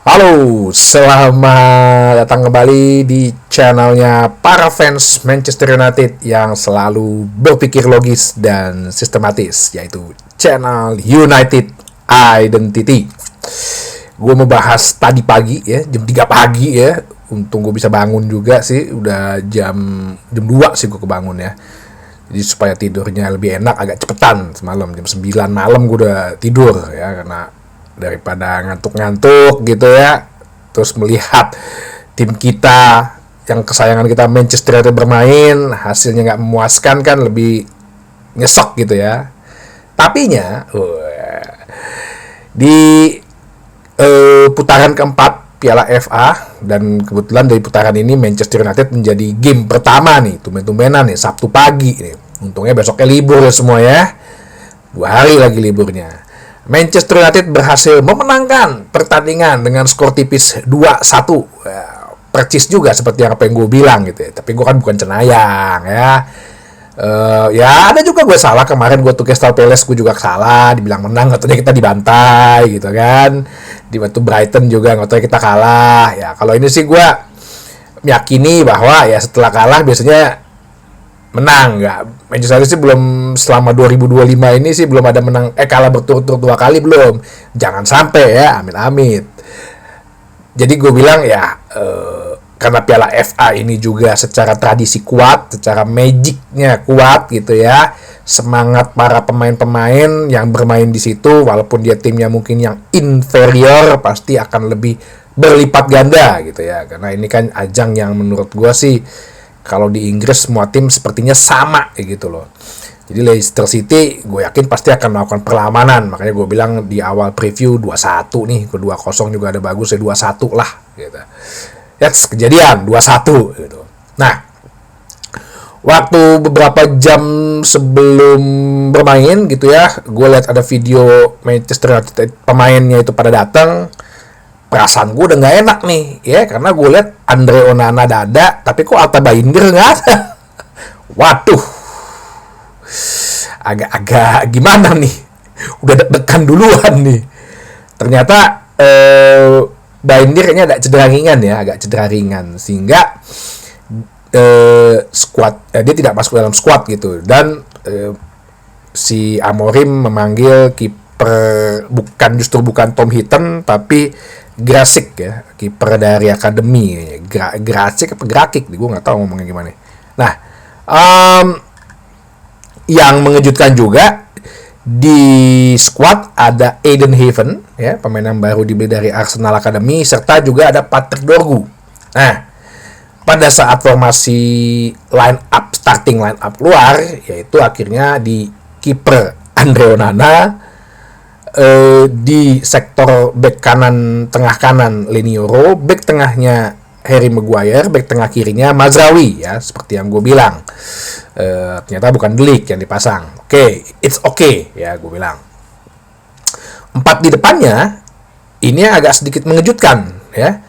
Halo, selamat datang kembali di channelnya para fans Manchester United yang selalu berpikir logis dan sistematis, yaitu channel United Identity. Gue mau bahas tadi pagi ya, jam 3 pagi ya. Untung gue bisa bangun juga sih, udah jam 2 sih gue kebangun ya. Jadi supaya tidurnya lebih enak agak cepetan semalam, jam 9 malam gue udah tidur ya, karena daripada ngantuk-ngantuk gitu ya, terus melihat tim kita yang kesayangan kita Manchester United bermain hasilnya nggak memuaskan kan, lebih nyesek gitu ya. Tapinya di putaran keempat Piala FA, dan kebetulan dari putaran ini Manchester United menjadi game pertama nih, tumben-tumbenan nih, Sabtu pagi nih. Untungnya besoknya libur ya semua ya, 2 hari lagi liburnya. Manchester United berhasil memenangkan pertandingan dengan skor tipis 2-1. Ya, percis juga seperti yang apa yang gue bilang gitu ya. Tapi gue kan bukan cenayang ya. Ya ada juga gue salah kemarin, gue tuh Crystal Palace gue juga salah, dibilang menang katanya kita dibantai gitu kan. Di waktu Brighton juga katanya kita kalah. Ya kalau ini sih gue meyakini bahwa ya setelah kalah biasanya menang. Nggak, Manchester United sih belum, selama 2025 ini sih belum ada menang, kalah berturut-turut 2 kali belum. Jangan sampai ya, amit-amit. Jadi gue bilang ya, karena Piala FA ini juga secara tradisi kuat, secara magicnya kuat gitu ya, semangat para pemain-pemain yang bermain di situ, walaupun dia timnya mungkin yang inferior, pasti akan lebih berlipat ganda gitu ya. Karena ini kan ajang yang menurut gue sih, kalau di Inggris semua tim sepertinya sama gitu loh. Jadi Leicester City gue yakin pasti akan melakukan perlawanan. Makanya gue bilang di awal preview 2-1 nih. Ke 2-0 juga ada bagus ya, 2-1 lah gitu. That's kejadian 2-1 gitu. Nah, waktu beberapa jam sebelum bermain gitu ya, gue lihat ada video Manchester United pemainnya itu pada datang. Perasaan gue udah nggak enak nih ya, karena gue lihat Andre Onana ada, tapi kok Alta Bayindir nggak ada. Waduh, agak-agak gimana nih, udah deg-degan duluan nih. Ternyata Bayindir kayaknya agak cedera ringan sehingga squad dia tidak masuk dalam squad gitu. Dan si Amorim memanggil kiper bukan Tom Heaton tapi Grasik ya, kiper dari akademi. Grasik apa Grakik, gue nggak tahu ngomongnya gimana. Nah, yang mengejutkan juga di squad ada Aiden Heaven ya, pemain yang baru dibeli dari Arsenal Academy, serta juga ada Patrick Dorgu. Nah, pada saat formasi starting line up keluar, yaitu akhirnya di kiper Andre Onana, di sektor back kanan, tengah kanan Leny Yoro, back tengahnya Harry Maguire, back tengah kirinya Mazraoui ya, seperti yang gue bilang. Ternyata bukan De Ligt yang dipasang. It's okay ya, gue bilang. 4 di depannya ini agak sedikit mengejutkan ya.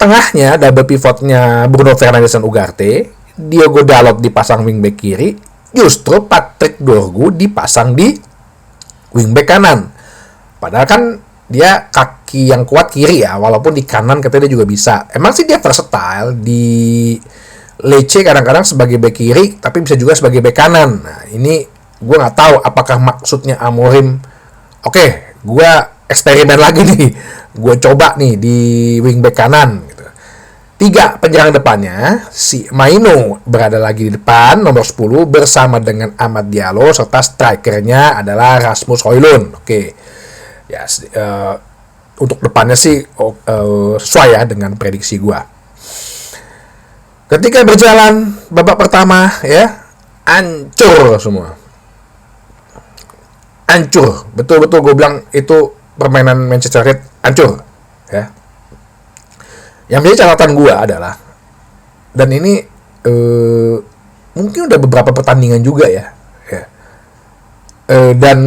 Tengahnya double pivotnya Bruno Fernandes dan Ugarte, Diogo Dalot dipasang wingback kiri, justru Patrick Dorgu dipasang di wingback kanan. Padahal kan dia kaki yang kuat kiri ya, walaupun di kanan katanya dia juga bisa. Emang sih dia versatile, di Lecce kadang-kadang sebagai back kiri, tapi bisa juga sebagai back kanan. Nah ini gue nggak tahu apakah maksudnya Amorim, gue eksperimen lagi nih, gue coba nih di wingback kanan gitu. 3 penyerang depannya, si Maino berada lagi di depan nomor 10 bersama dengan Amad Diallo, serta strikernya adalah Rasmus Højlund. Ya, untuk depannya sih sesuai ya dengan prediksi gua. Ketika berjalan babak pertama ya, hancur semua. Hancur, betul-betul gue bilang itu permainan Manchester United hancur ya. Yang menjadi catatan gue adalah, dan ini mungkin udah beberapa pertandingan juga ya, dan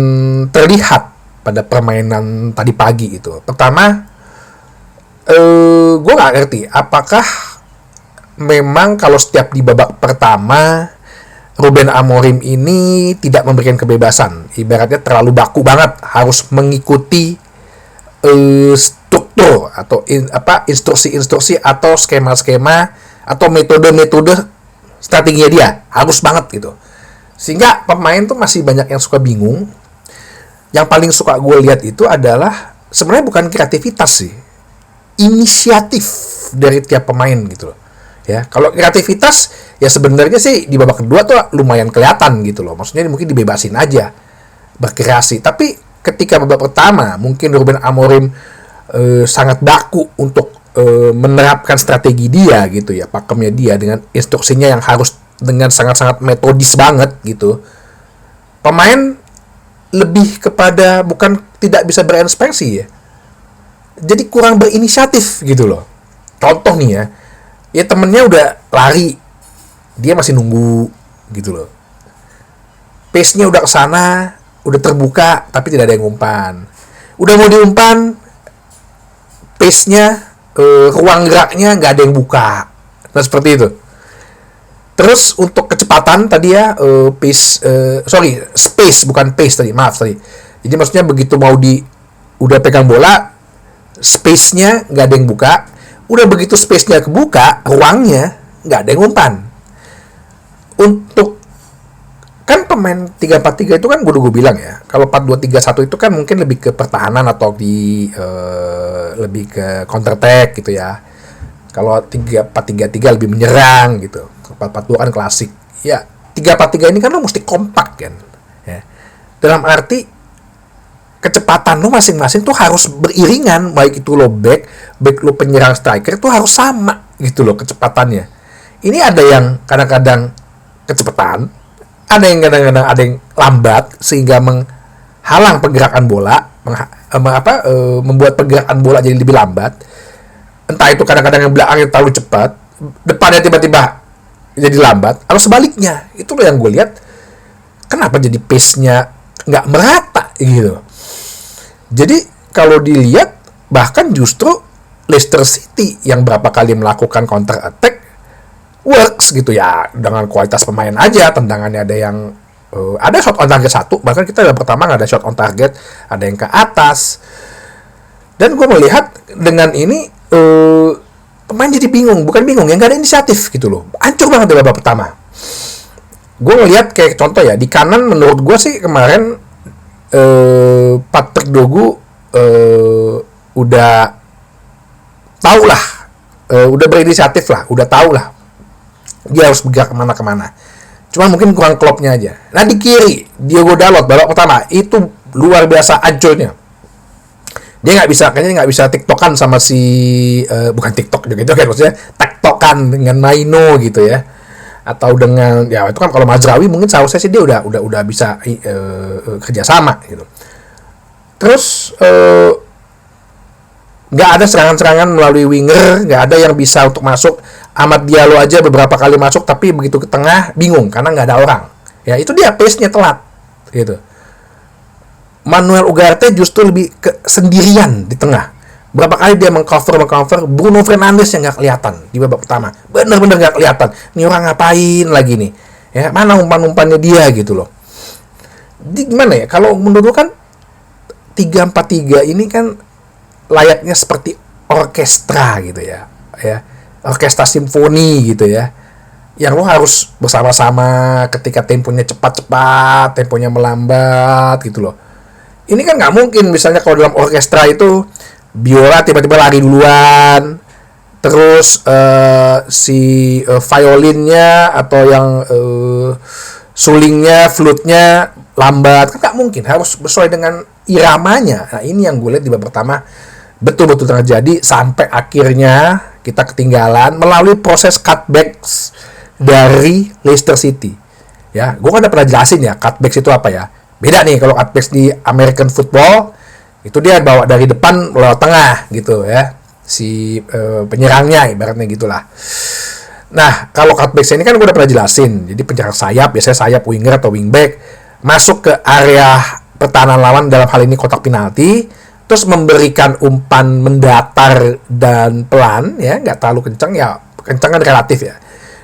terlihat pada permainan tadi pagi itu. Pertama, gue nggak ngerti apakah memang kalau setiap di babak pertama Ruben Amorim ini tidak memberikan kebebasan, ibaratnya terlalu baku banget, harus mengikuti struktur atau instruksi-instruksi atau skema-skema atau metode-metode strateginya dia harus banget gitu, sehingga pemain tuh masih banyak yang suka bingung. Yang paling suka gue lihat itu adalah sebenarnya bukan kreativitas sih, inisiatif dari tiap pemain gitu loh. Ya, kalau kreativitas ya sebenarnya sih di babak kedua tuh lumayan kelihatan gitu loh. Maksudnya mungkin dibebasin aja berkreasi. Tapi ketika babak pertama mungkin Ruben Amorim sangat baku untuk menerapkan strategi dia gitu ya, pakemnya dia dengan instruksinya yang harus dengan sangat-sangat metodis banget gitu. Pemain lebih kepada bukan tidak bisa berekspresi ya, jadi kurang berinisiatif gitu loh. Contoh nih ya temennya udah lari, dia masih nunggu gitu loh. Pace-nya udah kesana, udah terbuka, tapi tidak ada yang umpan. Udah mau diumpan, pace-nya, ruang geraknya nggak ada yang buka. Nah seperti itu. Terus untuk kecepatan tadi ya, space bukan pace tadi, maaf tadi. Jadi maksudnya begitu mau udah pegang bola, space-nya nggak ada yang buka. Udah begitu space-nya kebuka, ruangnya nggak ada yang umpan. Untuk kan pemain 3-4-3 itu kan gue bilang ya, kalau 4-2-3-1 itu kan mungkin lebih ke pertahanan atau lebih ke counter attack gitu ya. Kalau 3-4-3 lebih menyerang gitu. 4-4-2 kan klasik. Ya, 3-4-3 ini kan lo mesti kompak kan. Ya. Dalam arti kecepatan lo masing-masing tuh harus beriringan, baik itu lo back lo penyerang striker tuh harus sama gitu loh kecepatannya. Ini ada yang kadang-kadang kecepatan, ada yang kadang-kadang ada yang lambat sehingga menghalang pergerakan bola, membuat pergerakan bola jadi lebih lambat. Entah itu kadang-kadang yang belakangnya terlalu cepat, depannya tiba-tiba jadi lambat, atau sebaliknya. Itu loh yang gue lihat. Kenapa jadi pace-nya nggak merata gitu. Jadi kalau dilihat bahkan justru Leicester City yang berapa kali melakukan counter attack works gitu ya, dengan kualitas pemain aja. Tendangannya ada yang ada shot on target 1, bahkan kita yang pertama nggak ada shot on target, ada yang ke atas. Dan gue melihat dengan ini pemain jadi bingung, bukan bingung, yang nggak ada inisiatif gitu loh. Hancur banget di babak pertama. Gue ngelihat kayak contoh ya, di kanan menurut gue sih kemarin Patrick Dogu udah tahu lah, udah berinisiatif lah, udah tahu lah dia harus bergerak kemana-kemana. Cuma mungkin kurang klopnya aja. Nah di kiri Diogo Dalot babak pertama itu luar biasa hancurnya. Dia kayaknya nggak bisa tiktokan sama bukan tiktok gitu kan, maksudnya tektokan dengan Maino gitu ya, atau dengan ya itu kan kalau Mazraoui mungkin seharusnya sih dia udah bisa kerjasama gitu. Terus nggak ada serangan-serangan melalui winger, nggak ada yang bisa untuk masuk. Amad Diallo aja beberapa kali masuk, tapi begitu ke tengah bingung karena nggak ada orang. Ya itu dia pace-nya telat gitu. Manuel Ugarte justru lebih sendirian di tengah. Berapa kali dia mengcover Bruno Fernandes yang nggak kelihatan di babak pertama. Bener-bener nggak kelihatan. Ini orang ngapain lagi nih? Ya mana umpan-umpannya dia gitu loh. Jadi gimana ya? Kalau menurut kan 3-4-3 ini kan layaknya seperti orkestra gitu ya. Orkestra simfoni gitu ya. Yang lo harus bersama-sama ketika temponya cepat-cepat, temponya melambat gitu loh. Ini kan nggak mungkin misalnya kalau dalam orkestra itu biola tiba-tiba lari duluan, terus violinnya atau yang sulingnya, flute-nya lambat, kan nggak mungkin, harus sesuai dengan iramanya. Nah ini yang gue lihat di babak pertama betul-betul terjadi sampai akhirnya kita ketinggalan melalui proses cutbacks dari Leicester City. Ya, gue kan udah pernah jelasin ya cutbacks itu apa ya. Beda nih kalau cutbacks di American football, itu dia bawa dari depan lewat tengah gitu ya. Penyerangnya ibaratnya gitulah. Nah, kalau cutbacks ini kan gue udah pernah jelasin. Jadi penyerang sayap, biasanya sayap winger atau wingback, masuk ke area pertahanan lawan, dalam hal ini kotak penalti, terus memberikan umpan mendatar dan pelan ya, nggak terlalu kencang ya, kencang kan relatif ya.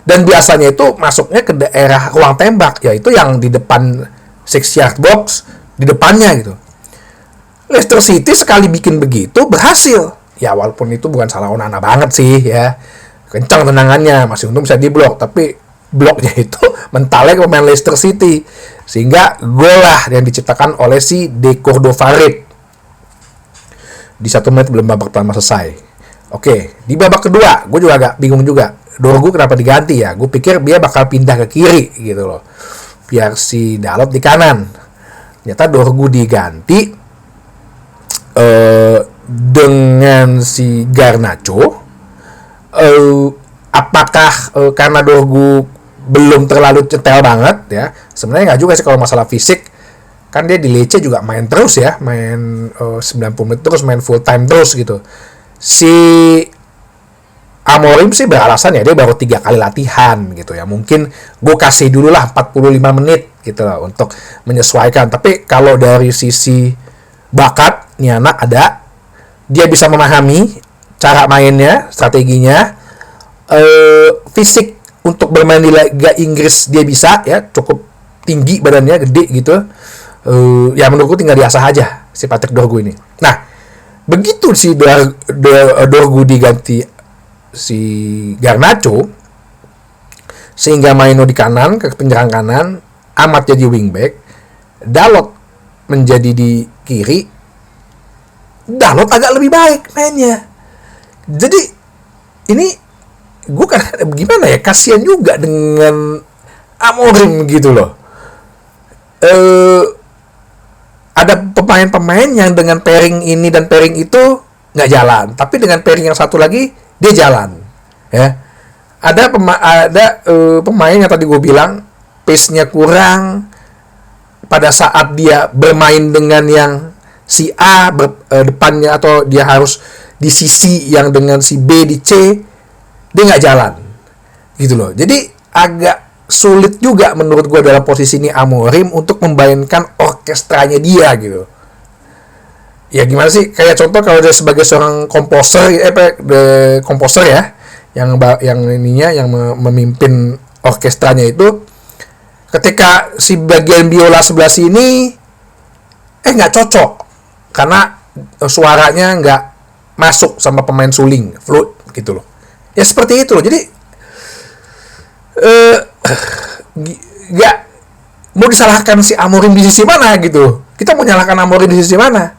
Dan biasanya itu masuknya ke daerah ruang tembak, yaitu yang di depan 6 yard box, di depannya gitu. Leicester City sekali bikin begitu berhasil. Ya walaupun itu bukan salah Onana banget sih ya. Kencang tendangannya, masih untung bisa diblok, tapi bloknya itu mentalnya ke pemain Leicester City. Sehingga gol lah yang diciptakan oleh si De Cordova-Reid. Di 1 menit belum babak pertama selesai. Oke, di babak kedua, gue juga agak bingung juga. Dorgu kenapa diganti ya? Gue pikir dia bakal pindah ke kiri gitu loh. Biar si Dalot di kanan. Ternyata Dorgu diganti dengan si Garnacho. Apakah karena Dorgu belum terlalu cetel banget ya? Sebenarnya nggak juga sih kalau masalah fisik. Kan dia di Lecce juga main terus ya, main 90 menit terus, main full time terus gitu. Si Amorim sih beralasan ya dia baru 3 kali latihan gitu ya. Mungkin gue kasih dulu lah 45 menit gitu lah untuk menyesuaikan. Tapi kalau dari sisi bakat, nih anak ada, dia bisa memahami cara mainnya, strateginya, fisik untuk bermain di Liga Inggris dia bisa ya, cukup tinggi badannya, gede gitu. Ya menurutku tinggal diasah aja si Patrick Dorgu ini. Nah, begitu si Dorgu diganti si Garnacho, sehingga Maino di kanan, ke penyerang kanan, Amat jadi wingback, Dalot menjadi di kiri. Dalot agak lebih baik mainnya. Jadi ini gue kan gimana ya, kasihan juga dengan Amorim gitu loh. Ada pemain-pemain yang dengan pairing ini dan pairing itu nggak jalan, tapi dengan pairing yang satu lagi dia jalan ya. Ada pemain yang tadi gue bilang pace-nya kurang pada saat dia bermain dengan yang si A depannya, atau dia harus di sisi yang dengan si B di C, dia nggak jalan gitu loh. Jadi agak sulit juga menurut gue dalam posisi ini Amorim untuk membayangkan orkestranya dia gitu. Ya gimana sih, kayak contoh kalau dia sebagai seorang komposer ya, yang ininya yang memimpin orkestranya itu, ketika si bagian biola sebelah sini nggak cocok karena suaranya nggak masuk sama pemain suling flute gitu loh. Ya seperti itu loh. Jadi nggak mau disalahkan si Amorim di sisi mana gitu. Kita mau nyalahkan Amorim di sisi mana?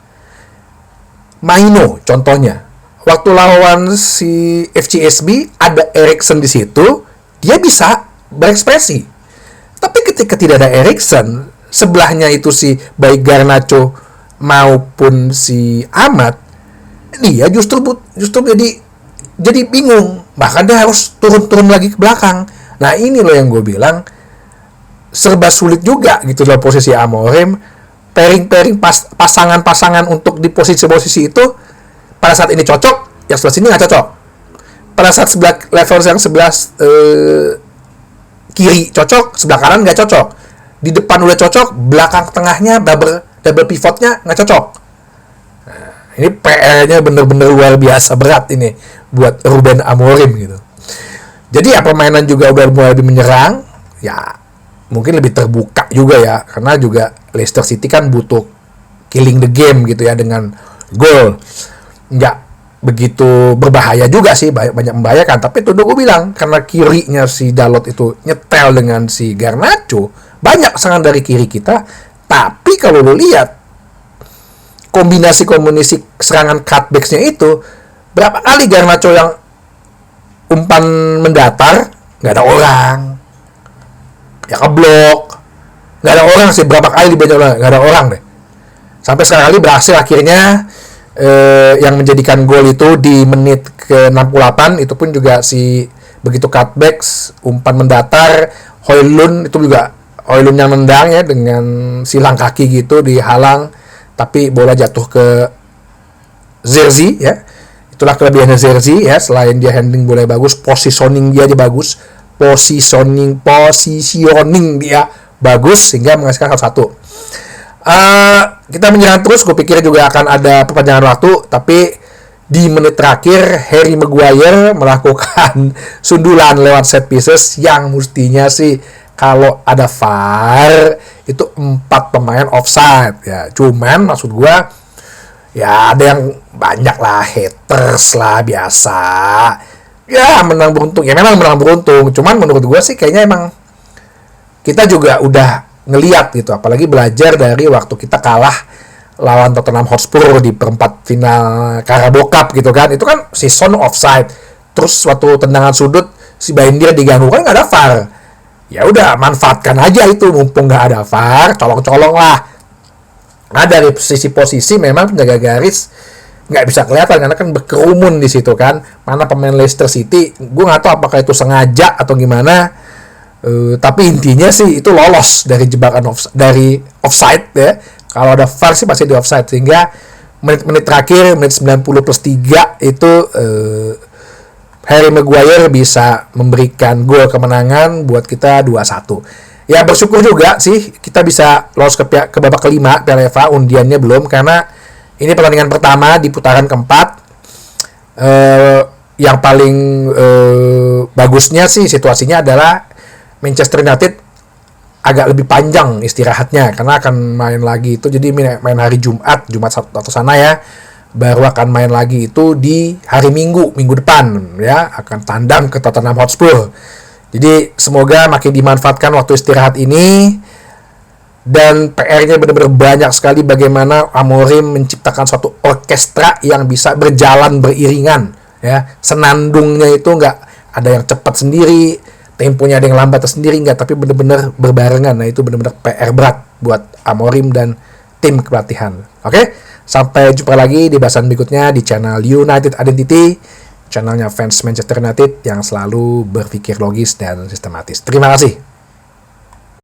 Maino contohnya, waktu lawan si FCSB ada Eriksen di situ, dia bisa berekspresi. Tapi ketika tidak ada Eriksen, sebelahnya itu si baik Garnacho maupun si Amat, dia justru jadi bingung. Bahkan dia harus turun lagi ke belakang. Nah ini loh yang gue bilang serba sulit juga gitu dalam posisi Amorim. Pairing pasangan-pasangan untuk di posisi-posisi itu pada saat ini cocok, yang sebelah sini nggak cocok. Pada saat sebelah kiri cocok, sebelah kanan nggak cocok. Di depan udah cocok, belakang tengahnya double pivotnya nggak cocok. Nah, ini PR-nya bener-bener luar biasa berat ini buat Ruben Amorim gitu. Jadi ya permainan juga udah mulai lebih menyerang, ya mungkin lebih terbuka juga ya, karena juga Leicester City kan butuh killing the game gitu ya, dengan gol. Nggak begitu berbahaya juga sih, banyak membahayakan, tapi itu udah gue bilang, karena kirinya si Dalot itu nyetel dengan si Garnacho, banyak serangan dari kiri kita. Tapi kalau lo lihat kombinasi serangan cutbacks-nya itu, berapa kali Garnacho yang umpan mendatar nggak ada orang, ya keblok, nggak ada orang sih, berapa kali dibanyak orang, nggak ada orang deh. Sampai sekali berhasil akhirnya yang menjadikan gol itu di menit ke-68, itu pun juga si begitu cutbacks, umpan mendatar, Højlund itu juga Højlund yang nendang ya dengan silang kaki gitu, dihalang, tapi bola jatuh ke Zerzi ya. Itulah kelebihannya Zerzi ya, selain dia handling bola bagus, positioning dia bagus, positioning dia bagus sehingga menghasilkan 1-1. Kita menyerang terus, gue pikir juga akan ada perpanjangan waktu, tapi di menit terakhir Harry Maguire melakukan sundulan lewat set pieces yang mestinya sih kalau ada VAR itu 4 pemain offside ya. Cuman maksud gue Ya ada yang banyak lah, haters lah biasa. Ya menang beruntung, ya memang menang beruntung. Cuman menurut gue sih kayaknya emang kita juga udah ngeliat gitu, apalagi belajar dari waktu kita kalah lawan Tottenham Hotspur di perempat final Carabao Cup gitu kan. Itu kan si Son offside, terus waktu tendangan sudut si Baindir diganggu, kan nggak ada VAR. Ya udah manfaatkan aja itu, mumpung nggak ada VAR, colong-colong lah. Nah dari sisi posisi memang penjaga garis nggak bisa kelihatan karena kan berkerumun di situ kan. Mana pemain Leicester City, gue nggak tahu apakah itu sengaja atau gimana. Tapi intinya sih itu lolos dari jebakan dari offside ya. Kalau ada VAR sih masih di offside, sehingga menit-menit terakhir, menit 90 plus 3 itu Harry Maguire bisa memberikan gol kemenangan buat kita 2-1. Ya bersyukur juga sih kita bisa lolos ke babak kelima Piala FA, undiannya belum karena ini pertandingan pertama di putaran keempat. Yang paling bagusnya sih situasinya adalah Manchester United agak lebih panjang istirahatnya karena akan main lagi itu, jadi main hari Jumat atau sana ya, baru akan main lagi itu di hari Minggu depan ya, akan tandang ke Tottenham Hotspur. Jadi semoga makin dimanfaatkan waktu istirahat ini, dan PR-nya benar-benar banyak sekali bagaimana Amorim menciptakan suatu orkestra yang bisa berjalan beriringan ya, senandungnya itu nggak ada yang cepat sendiri, temponya ada yang lambat sendiri, enggak, tapi benar-benar berbarengan. Nah itu benar-benar PR berat buat Amorim dan tim kepelatihan. Oke, sampai jumpa lagi di bahasan berikutnya di channel United Identity, channelnya fans Manchester United yang selalu berpikir logis dan sistematis. Terima kasih.